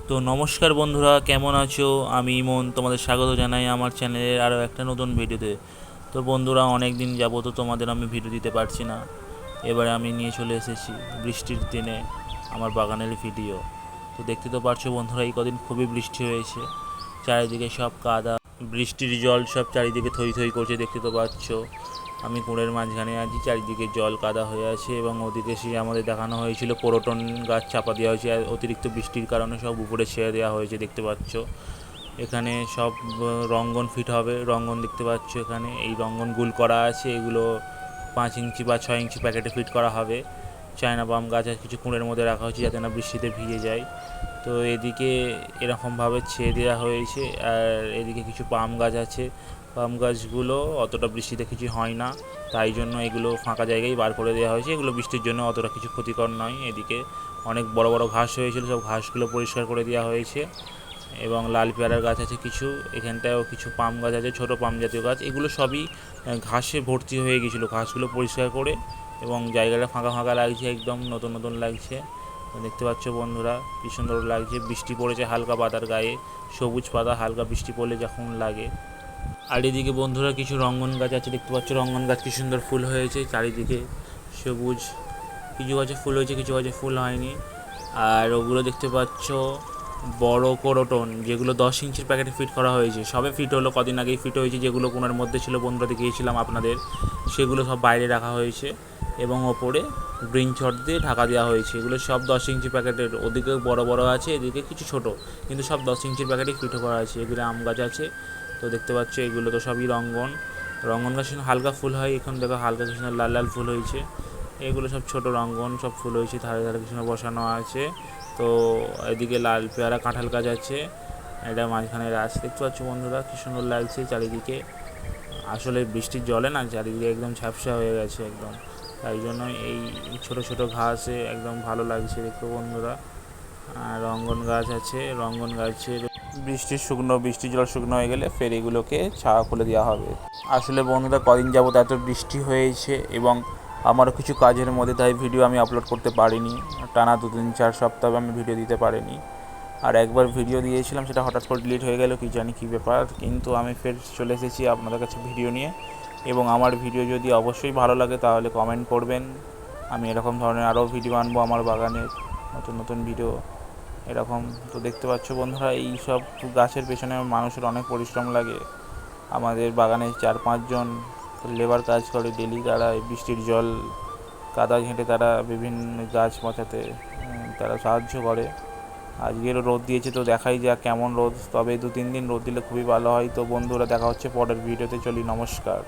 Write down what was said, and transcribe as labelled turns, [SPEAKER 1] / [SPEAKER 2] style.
[SPEAKER 1] তো নমস্কার বন্ধুরা, কেমন আছো? আমি ইমন, তোমাদের স্বাগত জানাই আমার চ্যানেলের আরও একটা নতুন ভিডিওতে। তো বন্ধুরা, অনেক দিন যাবত তোমাদের আমি ভিডিও দিতে পারছি না। এবারে আমি নিয়ে চলে এসেছি বৃষ্টির দিনে আমার বাগানের ভিডিও। তো দেখতে তো পারছো বন্ধুরা, এই কদিন খুবই বৃষ্টি হয়েছে, চারিদিকে সব কাদা, বৃষ্টির জল সব চারিদিকে থই থই করছে, দেখতে তো পাচ্ছ। আমি কুঁড়ের মাঝখানে আছি, চারিদিকে জল কাদা হয়ে আছে এবং ওদিকে সে আমাদের দেখানো হয়েছিল পোরটন গাছ চাপা দেওয়া হয়েছে, আর অতিরিক্ত বৃষ্টির কারণে সব উপরে ছেড়ে দেওয়া হয়েছে, দেখতে পাচ্ছ। এখানে সব রঙ্গন ফিট হবে, রঙ্গন দেখতে পাচ্ছ, এখানে এই রঙ্গন গুল করা আছে, এগুলো 5 ইঞ্চি বা 6 ইঞ্চি প্যাকেটে ফিট করা হবে। চায়না পাম গাছ আর কিছু কুঁড়ের মধ্যে রাখা হয়েছে যাতে না বৃষ্টিতে ভিজে যায়। তো এদিকে এরকমভাবে ছেড়ে দেওয়া হয়েছে, আর এদিকে কিছু পাম গাছ আছে। পাম গাছগুলো অতটা বৃষ্টিতে কিছু হয় না, তাই জন্য এগুলো ফাঁকা জায়গায় বার করে দেওয়া হয়েছে, এগুলো বৃষ্টির জন্য অতটা কিছু ক্ষতিকর নয়। এদিকে অনেক বড় বড় ঘাস হয়েছিল, সব ঘাসগুলো পরিষ্কার করে দেওয়া হয়েছে এবং লাল পেয়ারার গাছ আছে কিছু, এখানটায়ও কিছু পাম গাছ আছে, ছোটো পাম জাতীয় গাছ, এগুলো সবই ঘাসে ভর্তি হয়ে গেছিলো। ঘাসগুলো পরিষ্কার করে এবং জায়গাটা ফাঁকা ফাঁকা লাগছে, একদম নতুন নতুন লাগছে। দেখতে পাচ্ছ বন্ধুরা, কী সুন্দর লাগছে। বৃষ্টি পড়েছে হালকা পাতার গায়ে, সবুজ পাতা হালকা বৃষ্টি পড়লে যখন লাগে। আর এদিকে বন্ধুরা কিছু রঙ্গন গাছ আছে, দেখতে পাচ্ছ রঙ্গন গাছ কি সুন্দর ফুল হয়েছে, চারিদিকে সবুজ। কিছু গাছে ফুল হয়েছে, কিছু গাছে ফুল হয়নি। আর ওগুলো দেখতে পাচ্ছ বড় কোরটন, যেগুলো 10 ইঞ্চির প্যাকেটে ফিট করা হয়েছে, সবে ফিট হলো, কদিন আগেই ফিট হয়েছে। যেগুলো কোনার মধ্যে ছিল বন্ধুরা দেখিয়েছিলাম আপনাদের, সেগুলো সব বাইরে রাখা হয়েছে এবং ওপরে গ্রিন চট দিয়ে ঢাকা দেওয়া হয়েছে। এগুলো সব 10 ইঞ্চি প্যাকেটের, ওদিকে বড় বড় আছে, এদিকে কিছু ছোট, কিন্তু সব 10 ইঞ্চির প্যাকেটেই ফিট করা আছে। এগুলো আম গাছ আছে, তো দেখতে পাচ্ছ এগুলো তো সবই রঙ্গন। রঙ্গন গাছ হালকা ফুল হয়, এখন দেখো হালকা কিছু লাল লাল ফুল হয়েছে। এগুলো সব ছোট রঙ্গন, সব ফুল হয়েছে, ধারে ধারে কিছু বসানো আছে। তো এদিকে লাল পেয়ারা কাঁঠাল গাছ আছে, এটা মাঝখানে গাছ, দেখতে পাচ্ছ বন্ধুরা কী সুন্দর লাগছে চারিদিকে। আসলে বৃষ্টির জলে না চারিদিকে একদম ঝাপসা হয়ে গেছে একদম, তাই জন্য এই ছোট ছোট ঘাসে একদম ভালো লাগছে দেখতে বন্ধুরা। আর রঙ্গন গাছ আছে, রঙ্গন গাছের বৃষ্টির জল শুকনো হয়ে গেলে ফের এগুলোকে ছায়া খুলে দেওয়া হবে। আসলে বন্ধুরা, কদিন যাবত এত বৃষ্টি হয়েছে এবং আমারও কিছু কাজের মধ্যে, তাই ভিডিও আমি আপলোড করতে পারিনি। টানা 2-3-4 সপ্তাহ আমি ভিডিও দিতে পারিনি। আর একবার ভিডিও দিয়েছিলাম, সেটা হঠাৎ করে ডিলিট হয়ে গেল, কি জানি কী ব্যাপার। কিন্তু আমি ফের চলে এসেছি আপনাদের কাছে ভিডিও নিয়ে, এবং আমার ভিডিও যদি অবশ্যই ভালো লাগে তাহলে কমেন্ট করবেন। আমি এরকম ধরনের আরও ভিডিও আনবো, আমার বাগানের নতুন নতুন ভিডিও এরকম। তো দেখতে পাচ্ছ বন্ধুরা, এই সব গাছের পেছনে মানুষের অনেক পরিশ্রম লাগে। আমাদের বাগানে 4-5 জন লেবার কাজ করে ডেলি, তারা বৃষ্টির জল কাদা ঘেঁটে তারা বিভিন্ন গাছ বাঁচাতে তারা সাহায্য করে। আজকেরও রোদ দিয়েছে, তো দেখাই যাক কেমন রোদ, তবে 2-3 দিন রোদ দিলে খুবই ভালো হয়। তো বন্ধুরা, দেখা হচ্ছে পরের ভিডিওতে, চলি, নমস্কার।